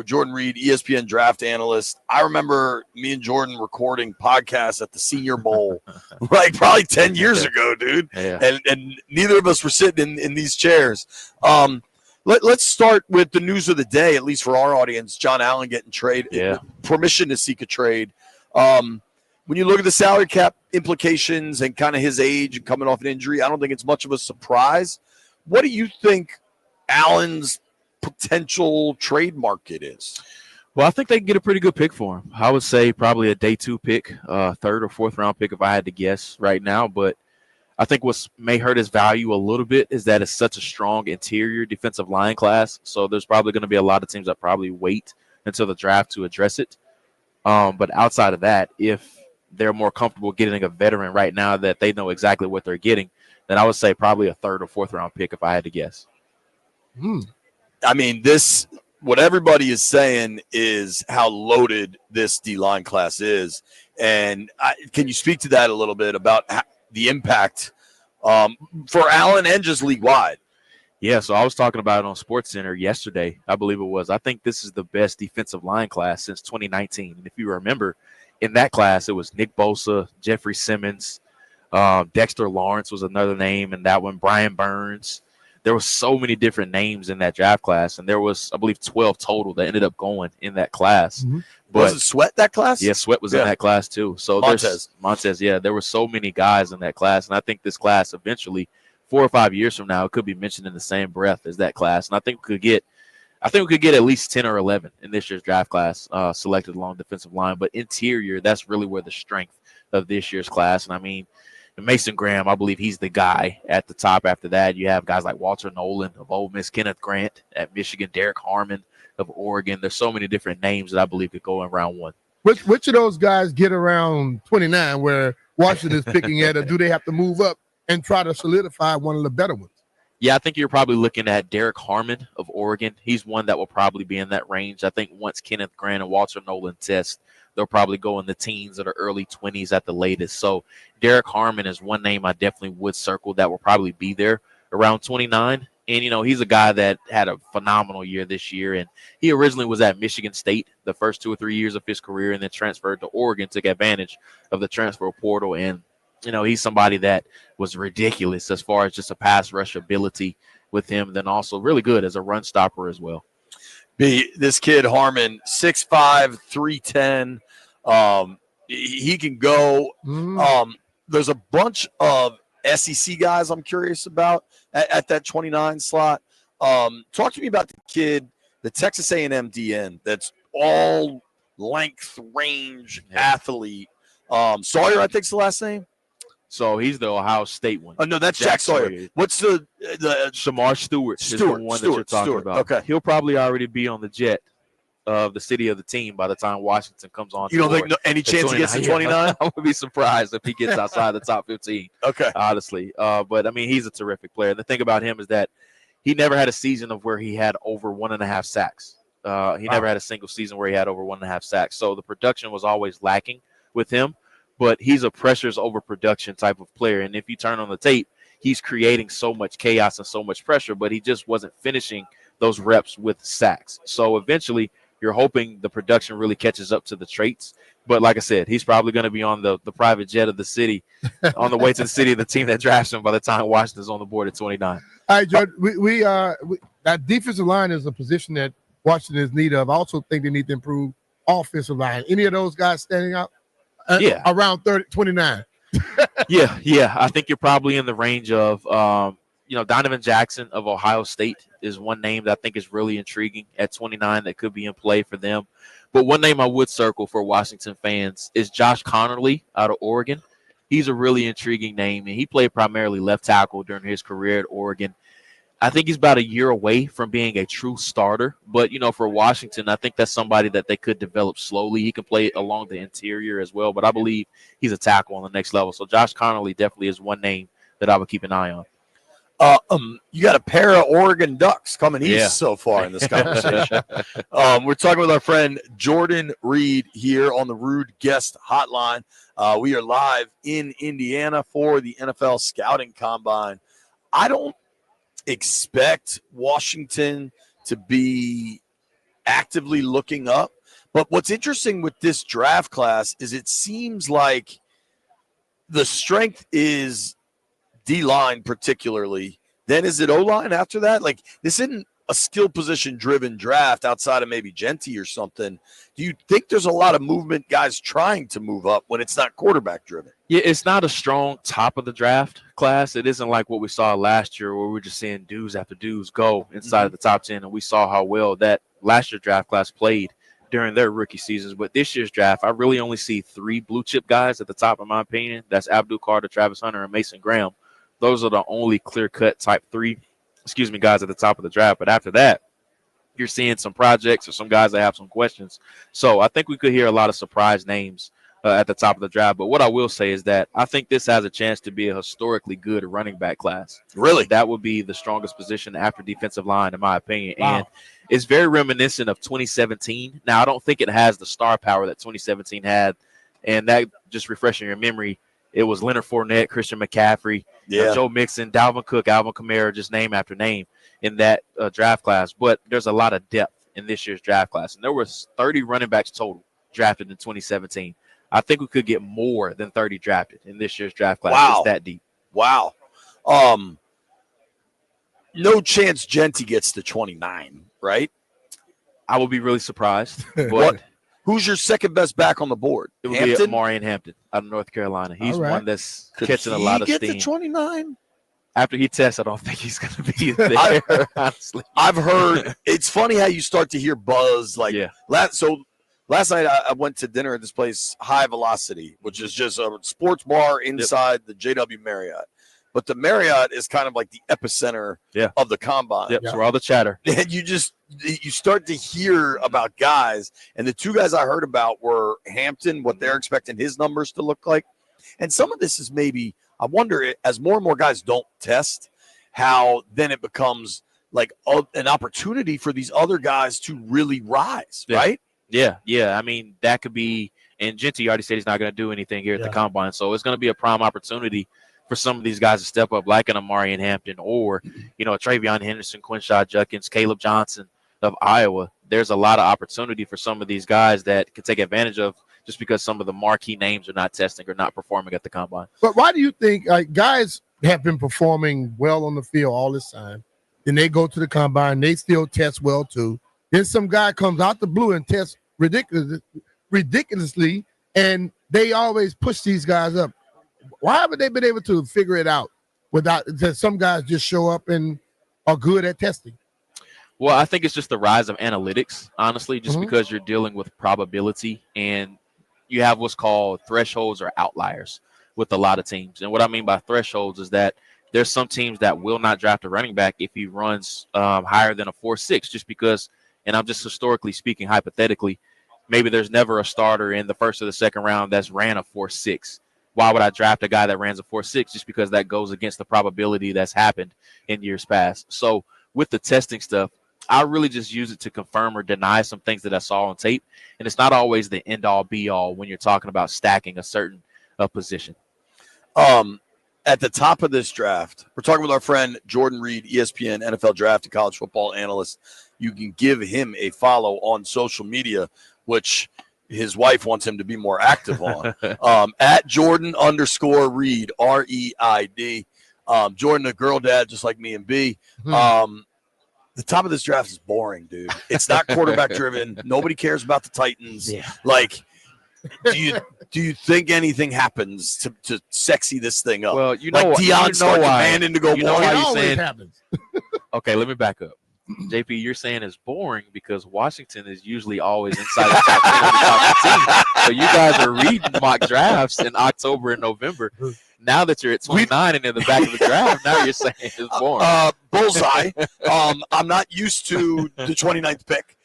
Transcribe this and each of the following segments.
Jordan Reid, ESPN draft analyst. I remember me and Jordan recording podcasts at the Senior Bowl, like probably 10 years ago, dude. Yeah. And neither of us were sitting in these chairs. Let's start with the news of the day, at least for our audience. John Allen getting permission to seek a trade. When you look at the salary cap implications and kind of his age and coming off an injury, I don't think it's much of a surprise. What do you think Allen's potential trade market is? Well, I think they can get a pretty good pick for him. I would say probably a day 2 pick, third or fourth round pick if I had to guess right now. But I think what may hurt his value a little bit is that it's such a strong interior defensive line class. So there's probably going to be a lot of teams that probably wait until the draft to address it. But outside of that, if they're more comfortable getting a veteran right now that they know exactly what they're getting, then I would say probably a third or fourth round pick if I had to guess. I mean, what everybody is saying is how loaded this D-line class is. And can you speak to that a little bit about the impact for Allen and just league-wide? Yeah, so I was talking about it on SportsCenter yesterday, I believe it was. I think this is the best defensive line class since 2019. And if you remember, in that class, it was Nick Bosa, Jeffrey Simmons, Dexter Lawrence was another name in that one, Brian Burns. There were so many different names in that draft class, and there was, I believe, 12 total that ended up going in that class. Mm-hmm. But was it Sweat that class? Yeah, Sweat was in that class too. So Montez, yeah, there were so many guys in that class, and I think this class eventually, 4 or 5 years from now, it could be mentioned in the same breath as that class. And I think we could get at least 10 or 11 in this year's draft class selected along defensive line. But interior, that's really where the strength of this year's class. And I mean, Mason Graham, I believe he's the guy at the top. After that, you have guys like Walter Nolan of Ole Miss, Kenneth Grant at Michigan, Derek Harmon of Oregon. There's so many different names that I believe could go in round 1. Which of those guys get around 29 where Washington is picking at, or do they have to move up and try to solidify one of the better ones? Yeah, I think you're probably looking at Derek Harmon of Oregon. He's one that will probably be in that range. I think once Kenneth Grant and Walter Nolan test, they'll probably go in the teens or the early 20s at the latest. So Derek Harmon is one name I definitely would circle that will probably be there around 29. And, you know, he's a guy that had a phenomenal year this year. And he originally was at Michigan State the first 2 or 3 years of his career and then transferred to Oregon, took advantage of the transfer portal. And, you know, he's somebody that was ridiculous as far as just a pass rush ability with him, then also really good as a run stopper as well. This kid, Harmon, 6'5", 310. He can go. There's a bunch of SEC guys I'm curious about at that 29 slot. Talk to me about the kid, the Texas A&M DN, that's all length, range athlete. Sawyer, I think's the last name. So he's the Ohio State one. Oh, no, that's Jack Sawyer. What's the Shamar Stewart is the one that you're talking about. Okay. He'll probably already be on the jet of the city of the team by the time Washington comes on. You don't think any chance he gets to 29? I would be surprised if he gets outside the top 15. Okay. Honestly. But, I mean, he's a terrific player. The thing about him is that he never had a season of where he had over 1.5 sacks. He never had a single season where he had over 1.5 sacks. So the production was always lacking with him. But he's a pressures over production type of player. And if you turn on the tape, he's creating so much chaos and so much pressure, but he just wasn't finishing those reps with sacks. So eventually you're hoping the production really catches up to the traits. But like I said, he's probably going to be on the private jet of the city on the way to the city of the team that drafts him by the time Washington's on the board at 29. All right, George, we that defensive line is a position that Washington is in need of. I also think they need to improve offensive line. Any of those guys standing out? Around 29. Yeah. I think you're probably in the range of, Donovan Jackson of Ohio State is one name that I think is really intriguing at 29 that could be in play for them. But one name I would circle for Washington fans is Josh Connerly out of Oregon. He's a really intriguing name, and he played primarily left tackle during his career at Oregon. I think he's about a year away from being a true starter. But, for Washington, I think that's somebody that they could develop slowly. He can play along the interior as well. But I believe he's a tackle on the next level. So Josh Connerly definitely is one name that I would keep an eye on. You got a pair of Oregon Ducks coming east so far in this conversation. We're talking with our friend Jordan Reid here on the Rude Guest Hotline. We are live in Indiana for the NFL Scouting Combine. I don't expect Washington to be actively looking up. But what's interesting with this draft class is it seems like the strength is D-line particularly. Then is it O-line after that? Like, this isn't a skill position-driven draft outside of maybe Genty or something. Do you think there's a lot of movement, guys trying to move up when it's not quarterback-driven? Yeah, it's not a strong top of the draft class. It isn't like what we saw last year where we're just seeing dudes after dudes go inside of the top 10, and we saw how well that last year's draft class played during their rookie seasons. But this year's draft, I really only see 3 blue-chip guys at the top, in my opinion. That's Abdul Carter, Travis Hunter, and Mason Graham. Those are the only clear-cut type 3 guys at the top of the draft. But after that, you're seeing some projects or some guys that have some questions. So I think we could hear a lot of surprise names at the top of the draft. But what I will say is that I think this has a chance to be a historically good running back class. Really? That would be the strongest position after defensive line, in my opinion. Wow. And it's very reminiscent of 2017. Now, I don't think it has the star power that 2017 had. And that, just refreshing your memory, it was Leonard Fournette, Christian McCaffrey, Joe Mixon, Dalvin Cook, Alvin Kamara, just name after name in that draft class. But there's a lot of depth in this year's draft class. And there was 30 running backs total drafted in 2017. I think we could get more than 30 drafted in this year's draft class. Wow. It's that deep. Wow. No chance Genty gets to 29, right? I would be really surprised. But who's your second best back on the board? It would Hampton? be Marion Hampton out of North Carolina. He's one that's Could catching a lot of he steam. get to 29? After he tests, I don't think he's going to be there, honestly. I've heard – it's funny how you start to hear buzz. Last night I went to dinner at this place, High Velocity, which is just a sports bar inside the JW Marriott. But the Marriott is kind of like the epicenter of the combine. Yep, so all the chatter. And you start to hear about guys, and the 2 guys I heard about were Hampton, what they're expecting his numbers to look like. And some of this is maybe, I wonder, as more and more guys don't test, how then it becomes like an opportunity for these other guys to really rise, right? Yeah. I mean, that could be – and Genty already said he's not going to do anything here at the combine. So it's going to be a prime opportunity for some of these guys to step up, like an Amari and Hampton or, Travion Henderson, Quinshad Judkins, Caleb Johnson of Iowa. There's a lot of opportunity for some of these guys that can take advantage of just because some of the marquee names are not testing or not performing at the combine. But why do you think guys have been performing well on the field all this time? Then they go to the combine, they still test well too. Then some guy comes out the blue and tests ridiculously, and they always push these guys up. Why haven't they been able to figure it out without that? Some guys just show up and are good at testing. Well, I think it's just the rise of analytics, honestly, just because you're dealing with probability and you have what's called thresholds or outliers with a lot of teams. And what I mean by thresholds is that there's some teams that will not draft a running back if he runs higher than a 4.6 just because, and I'm just historically speaking, hypothetically, maybe there's never a starter in the first or the second round that's ran a 4.6. Why would I draft a guy that runs a 4.6 just because that goes against the probability that's happened in years past? So with the testing stuff, I really just use it to confirm or deny some things that I saw on tape. And it's not always the end-all, be-all when you're talking about stacking a certain position. At the top of this draft, we're talking with our friend Jordan Reid, ESPN, NFL Draft and College Football Analyst. You can give him a follow on social media, which his wife wants him to be more active on. At Jordan_Reid, R-E-I-D. Jordan, a girl dad just like me and B. The top of this draft is boring, dude. It's not quarterback driven. Nobody cares about the Titans. Yeah. Like, do you think anything happens to sexy this thing up? Well, Deion starts demanding to go boring. It always happens. Okay, let me back up. JP, you're saying it's boring because Washington is usually always inside the top 10 of the top 15. So you guys are reading mock drafts in October and November. Now that you're at 29 and in the back of the draft, now you're saying it's boring. Bullseye. I'm not used to the 29th pick.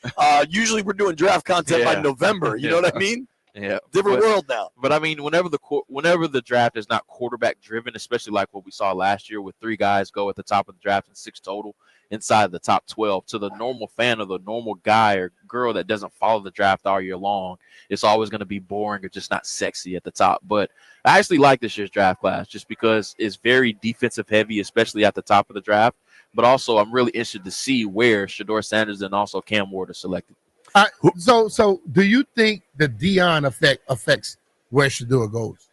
Usually we're doing draft content by November. You know what I mean? Yeah. Different world now. But, I mean, whenever the draft is not quarterback-driven, especially like what we saw last year with 3 guys go at the top of the draft and 6 total inside the top 12, to the normal fan or the normal guy or girl that doesn't follow the draft all year long, it's always going to be boring or just not sexy at the top. But I actually like this year's draft class just because it's very defensive heavy, especially at the top of the draft. But also I'm really interested to see where Shedeur Sanders and also Cam Ward are selected. So do you think the Deion effect affects where Shedeur goes?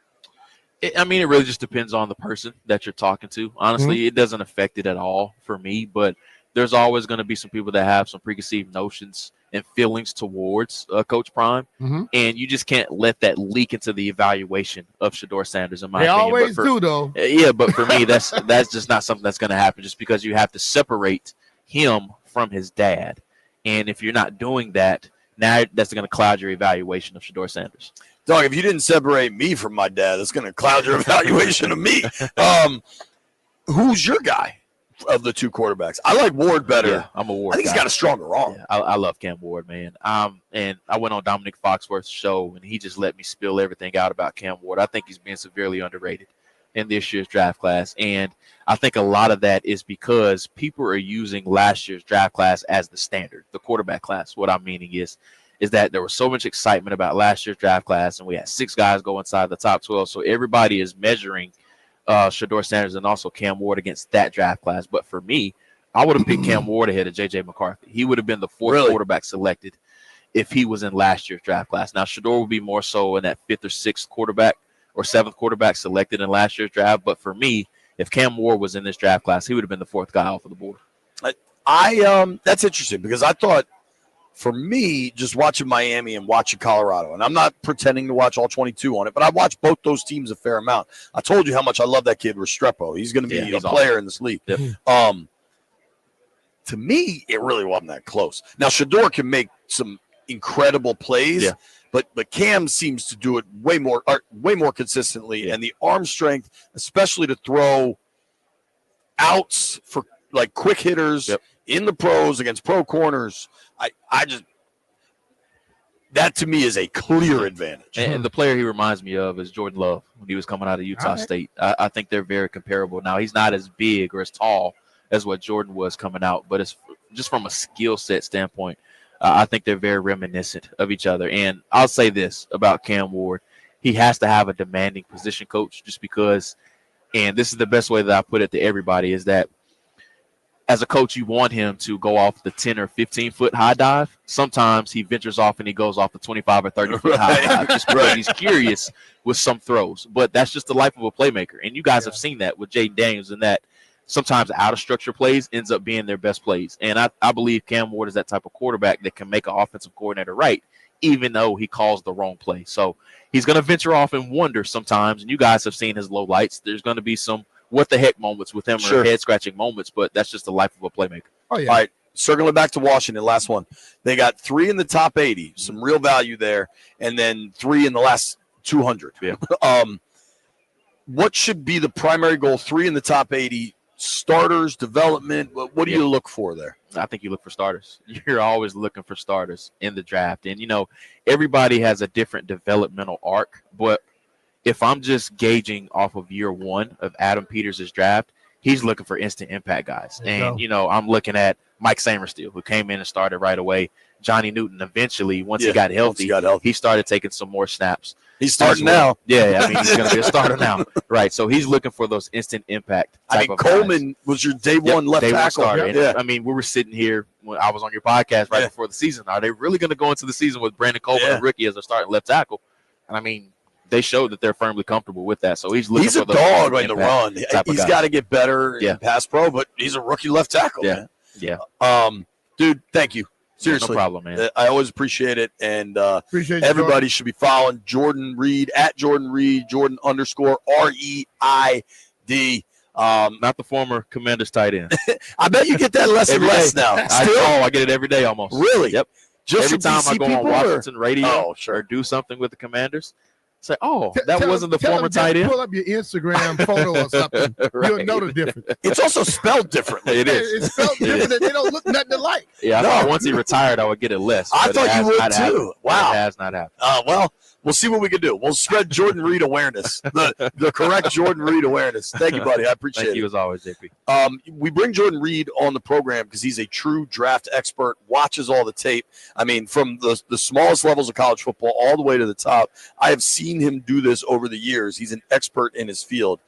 I mean, it really just depends on the person that you're talking to. Honestly, it doesn't affect it at all for me, but there's always going to be some people that have some preconceived notions and feelings towards Coach Prime, and you just can't let that leak into the evaluation of Shedeur Sanders, in my opinion. They always do, though. Yeah, but for me, that's just not something that's going to happen just because you have to separate him from his dad. And if you're not doing that, now that's going to cloud your evaluation of Shedeur Sanders. Dog, if you didn't separate me from my dad, that's going to cloud your evaluation of me. Who's your guy of the two quarterbacks? I like Ward better. Yeah, I'm a Ward I think guy. He's got a stronger arm. Yeah, I love Cam Ward, man. And I went on Dominic Foxworth's show, and he just let me spill everything out about Cam Ward. I think he's being severely underrated in this year's draft class. And I think a lot of that is because people are using last year's draft class as the standard, the quarterback class. What I'm meaning is that there was so much excitement about last year's draft class, and we had 6 guys go inside the top 12. So everybody is measuring Shedeur Sanders and also Cam Ward against that draft class. But for me, I would have picked Cam Ward ahead of J.J. McCarthy. He would have been the 4th quarterback selected if he was in last year's draft class. Now, Shedeur would be more so in that 5th or 6th quarterback or 7th quarterback selected in last year's draft. But for me, if Cam Ward was in this draft class, he would have been the 4th guy off of the board. That's interesting because I thought, for me, just watching Miami and watching Colorado, and I'm not pretending to watch all 22 on it, but I watched both those teams a fair amount. I told you how much I love that kid, Restrepo. He's going to be a player in this league. Yep. To me, it really wasn't that close. Now, Shedeur can make some incredible plays, but Cam seems to do it way more consistently, and the arm strength, especially to throw outs for like quick hitters in the pros against pro corners. I just that to me is a clear advantage. And the player he reminds me of is Jordan Love when he was coming out of Utah State. I think they're very comparable. Now, he's not as big or as tall as what Jordan was coming out, but it's just from a skill set standpoint, I think they're very reminiscent of each other. And I'll say this about Cam Ward. He has to have a demanding position coach just because, and this is the best way that I put it to everybody, is that as a coach, you want him to go off the 10 or 15-foot high dive. Sometimes he ventures off and he goes off the 25 or 30-foot high dive just because he's curious with some throws. But that's just the life of a playmaker. And you guys have seen that with Jaden Daniels, and that sometimes out-of-structure plays ends up being their best plays. And I believe Cam Ward is that type of quarterback that can make an offensive coordinator right, even though he calls the wrong play. So he's going to venture off and wonder sometimes, and you guys have seen his low lights. There's going to be some what-the-heck moments with him or head-scratching moments, but that's just the life of a playmaker. Oh, yeah. All right, circling back to Washington, last one. They got 3 in the top 80, some real value there, and then 3 in the last 200. Yeah. What should be the primary goal? 3 in the top 80, starters, development. What do you look for there? I think you look for starters. You're always looking for starters in the draft. And, everybody has a different developmental arc, but if I'm just gauging off of year 1 of Adam Peters' draft, he's looking for instant impact guys. And, I'm looking at Mike Samersteele, who came in and started right away. Johnny Newton, eventually, once he got healthy, he started taking some more snaps. He's starting now. Yeah, he's going to be a starter now. Right, so he's looking for those instant impact type of Coleman guys. Was your day one left tackle. Starter. And, we were sitting here when I was on your podcast right before the season. Are they really going to go into the season with Brandon Coleman, a rookie, as a starting left tackle? And, they showed that they're firmly comfortable with that. So he's looking for those dog in the run. He's got to get better in pass pro, but he's a rookie left tackle, man. Yeah. Dude, thank you. Seriously. No problem, man. I always appreciate it. And appreciate everybody should be following Jordan Reid at Jordan Reid, Jordan_REID. Not the former Commanders tight end. I bet you get that less and less now. I get it every day almost. Really? Yep. Just every time I go on Washington radio or do something with the Commanders, say, that wasn't the former tight end. Pull up your Instagram photo or something. Right. You'll know the difference. It's also spelled differently. It is. It's spelled different. They don't look nothing alike. Yeah, I thought once he retired, I would get it less. I thought you would too. Wow. It has not happened. Well, we'll see what we can do. We'll spread Jordan Reid awareness, the correct Jordan Reid awareness. Thank you, buddy. I appreciate it. Thank you as always, JP. We bring Jordan Reid on the program because he's a true draft expert, watches all the tape. From the smallest levels of college football all the way to the top. I have seen him do this over the years. He's an expert in his field.